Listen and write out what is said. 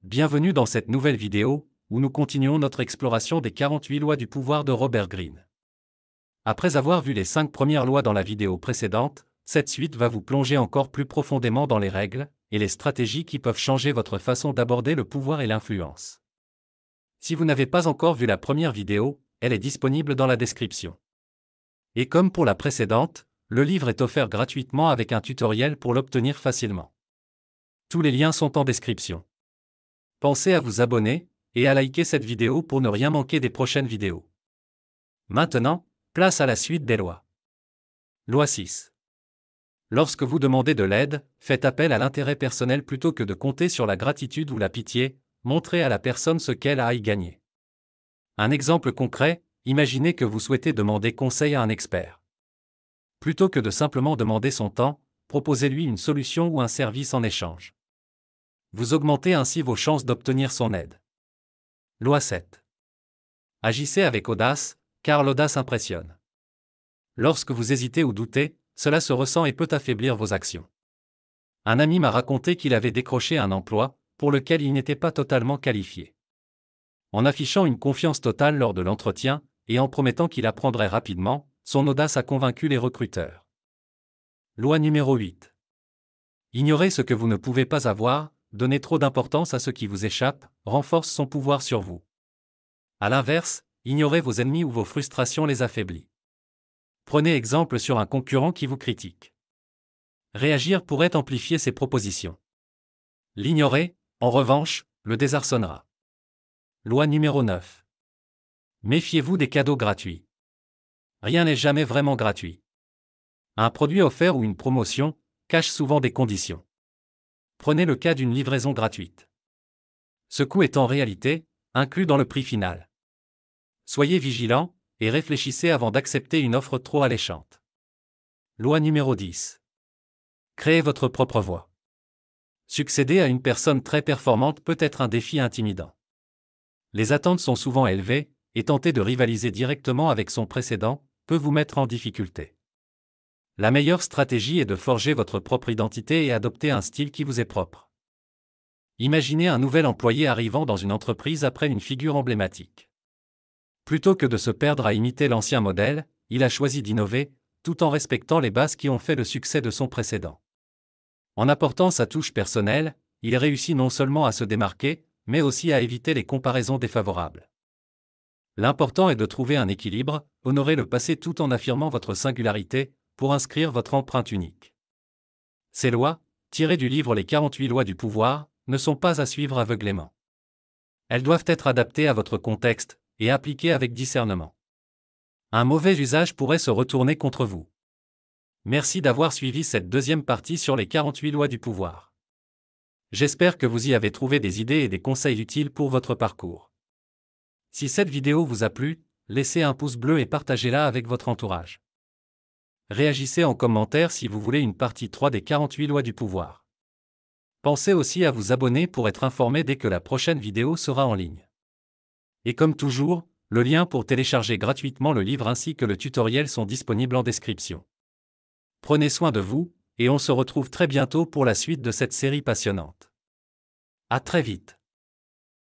Bienvenue dans cette nouvelle vidéo, où nous continuons notre exploration des 48 lois du pouvoir de Robert Greene. Après avoir vu les 5 premières lois dans la vidéo précédente, cette suite va vous plonger encore plus profondément dans les règles et les stratégies qui peuvent changer votre façon d'aborder le pouvoir et l'influence. Si vous n'avez pas encore vu la première vidéo, elle est disponible dans la description. Et comme pour la précédente, le livre est offert gratuitement avec un tutoriel pour l'obtenir facilement. Tous les liens sont en description. Pensez à vous abonner et à liker cette vidéo pour ne rien manquer des prochaines vidéos. Maintenant, place à la suite des lois. Loi 6. Lorsque vous demandez de l'aide, faites appel à l'intérêt personnel plutôt que de compter sur la gratitude ou la pitié, montrez à la personne ce qu'elle a à y gagner. Un exemple concret, imaginez que vous souhaitez demander conseil à un expert. Plutôt que de simplement demander son temps, proposez-lui une solution ou un service en échange. Vous augmentez ainsi vos chances d'obtenir son aide. Loi 7. Agissez avec audace, car l'audace impressionne. Lorsque vous hésitez ou doutez, cela se ressent et peut affaiblir vos actions. Un ami m'a raconté qu'il avait décroché un emploi, pour lequel il n'était pas totalement qualifié. En affichant une confiance totale lors de l'entretien, et en promettant qu'il apprendrait rapidement, son audace a convaincu les recruteurs. Loi numéro 8. Ignorez ce que vous ne pouvez pas avoir, donner trop d'importance à ce qui vous échappe, renforce son pouvoir sur vous. À l'inverse, ignorer vos ennemis ou vos frustrations les affaiblit. Prenez exemple sur un concurrent qui vous critique. Réagir pourrait amplifier ses propositions. L'ignorer, en revanche, le désarçonnera. Loi numéro 9. Méfiez-vous des cadeaux gratuits. Rien n'est jamais vraiment gratuit. Un produit offert ou une promotion cache souvent des conditions. Prenez le cas d'une livraison gratuite. Ce coût est en réalité inclus dans le prix final. Soyez vigilant et réfléchissez avant d'accepter une offre trop alléchante. Loi numéro 10. Créez votre propre voix. Succéder à une personne très performante peut être un défi intimidant. Les attentes sont souvent élevées, et tenter de rivaliser directement avec son précédent peut vous mettre en difficulté. La meilleure stratégie est de forger votre propre identité et adopter un style qui vous est propre. Imaginez un nouvel employé arrivant dans une entreprise après une figure emblématique. Plutôt que de se perdre à imiter l'ancien modèle, il a choisi d'innover, tout en respectant les bases qui ont fait le succès de son précédent. En apportant sa touche personnelle, il réussit non seulement à se démarquer, mais aussi à éviter les comparaisons défavorables. L'important est de trouver un équilibre, honorer le passé tout en affirmant votre singularité, pour inscrire votre empreinte unique. Ces lois, tirées du livre Les 48 lois du pouvoir, ne sont pas à suivre aveuglément. Elles doivent être adaptées à votre contexte, et appliquées avec discernement. Un mauvais usage pourrait se retourner contre vous. Merci d'avoir suivi cette deuxième partie sur les 48 lois du pouvoir. J'espère que vous y avez trouvé des idées et des conseils utiles pour votre parcours. Si cette vidéo vous a plu, laissez un pouce bleu et partagez-la avec votre entourage. Réagissez en commentaire si vous voulez une partie 3 des 48 lois du pouvoir. Pensez aussi à vous abonner pour être informé dès que la prochaine vidéo sera en ligne. Et comme toujours, le lien pour télécharger gratuitement le livre ainsi que le tutoriel sont disponibles en description. Prenez soin de vous, et on se retrouve très bientôt pour la suite de cette série passionnante. À très vite.